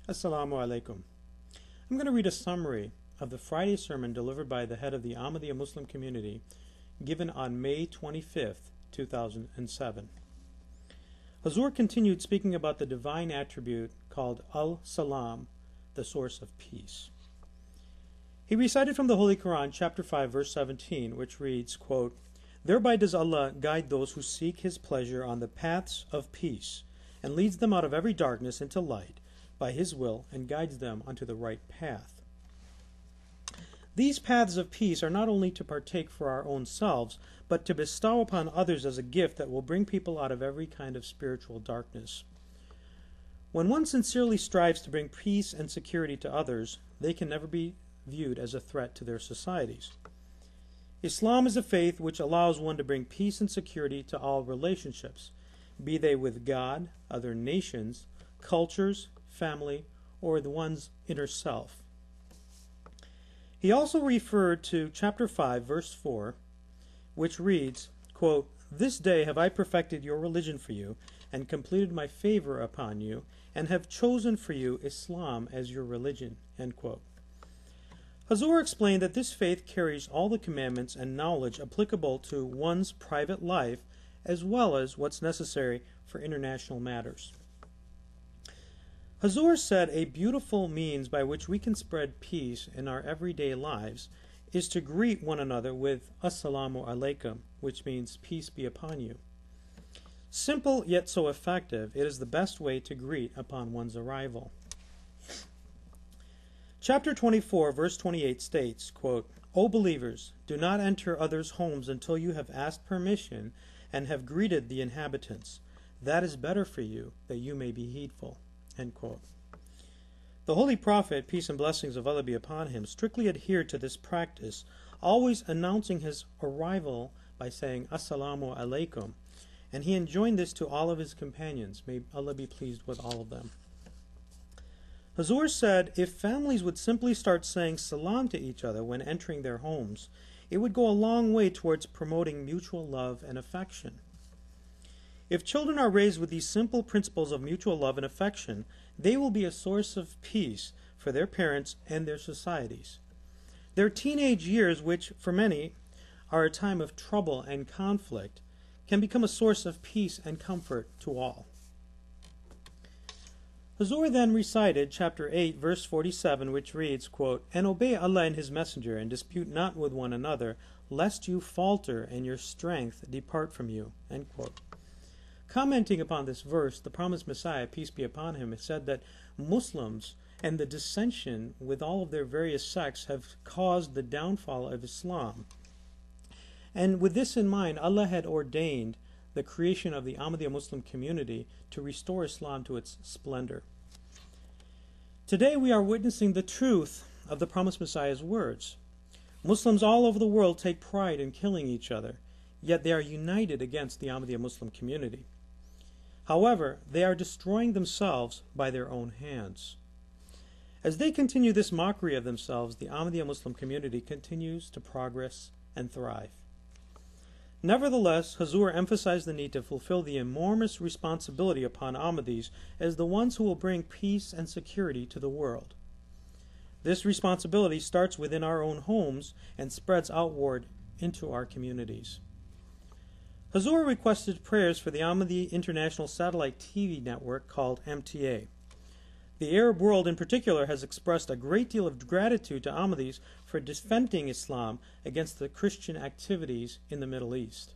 Assalamu alaikum. I'm going to read a summary of the Friday sermon delivered by the head of the Ahmadiyya Muslim community given on May 25th, 2007. Hazur continued speaking about the divine attribute called Salam, the source of peace. He recited from the Holy Quran, chapter 5, verse 17, which reads, quote, "Thereby does Allah guide those who seek His pleasure on the paths of peace, and leads them out of every darkness into light, by His will, and guides them unto the right path." These paths of peace are not only to partake for our own selves, but to bestow upon others as a gift that will bring people out of every kind of spiritual darkness. When one sincerely strives to bring peace and security to others, they can never be viewed as a threat to their societies. Islam is a faith which allows one to bring peace and security to all relationships, be they with God, other nations, cultures, family, or the one's inner self. He also referred to chapter 5, verse 4, which reads, quote, "This day have I perfected your religion for you, and completed my favor upon you, and have chosen for you Islam as your religion." End quote. Hazur explained that this faith carries all the commandments and knowledge applicable to one's private life, as well as what's necessary for international matters. Hazur said a beautiful means by which we can spread peace in our everyday lives is to greet one another with Assalamu alaikum, which means peace be upon you. Simple yet so effective, it is the best way to greet upon one's arrival. Chapter 24, verse 28 states, quote, "O believers, do not enter others' homes until you have asked permission and have greeted the inhabitants. That is better for you, that you may be heedful." End quote. The Holy Prophet, peace and blessings of Allah be upon him, strictly adhered to this practice, always announcing his arrival by saying Assalamu alaikum, and he enjoined this to all of his companions. May Allah be pleased with all of them. Hazur said, if families would simply start saying salam to each other when entering their homes, it would go a long way towards promoting mutual love and affection. If children are raised with these simple principles of mutual love and affection, they will be a source of peace for their parents and their societies. Their teenage years, which for many are a time of trouble and conflict, can become a source of peace and comfort to all. Hazur then recited chapter 8, verse 47, which reads, quote, "And obey Allah and His Messenger, and dispute not with one another, lest you falter and your strength depart from you." End quote. Commenting upon this verse, the promised Messiah, peace be upon him, said that Muslims and the dissension with all of their various sects have caused the downfall of Islam. And with this in mind, Allah had ordained the creation of the Ahmadiyya Muslim community to restore Islam to its splendor. Today we are witnessing the truth of the promised Messiah's words. Muslims all over the world take pride in killing each other, yet they are united against the Ahmadiyya Muslim community. However, they are destroying themselves by their own hands. As they continue this mockery of themselves, the Ahmadiyya Muslim community continues to progress and thrive. Nevertheless, Hazur emphasized the need to fulfill the enormous responsibility upon Ahmadis as the ones who will bring peace and security to the world. This responsibility starts within our own homes and spreads outward into our communities. Hazur requested prayers for the Ahmadi International Satellite TV network called MTA. The Arab world in particular has expressed a great deal of gratitude to Ahmadis for defending Islam against the Christian activities in the Middle East.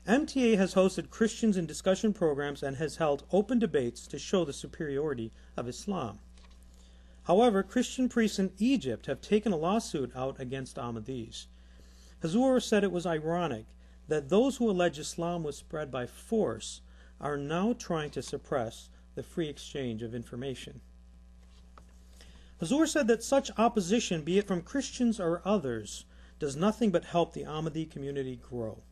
MTA has hosted Christians in discussion programs and has held open debates to show the superiority of Islam. However, Christian priests in Egypt have taken a lawsuit out against Ahmadis. Hazur said it was ironic that those who allege Islam was spread by force are now trying to suppress the free exchange of information. Hazur said that such opposition, be it from Christians or others, does nothing but help the Ahmadi community grow.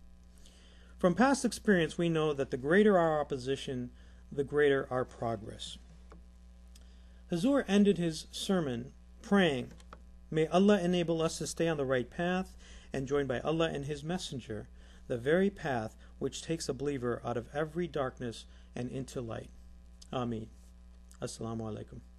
From past experience, we know that the greater our opposition, the greater our progress. Hazur ended his sermon praying, "May Allah enable us to stay on the right path, and joined by Allah and His Messenger, the very path which takes a believer out of every darkness and into light." Ameen. Assalamu alaikum.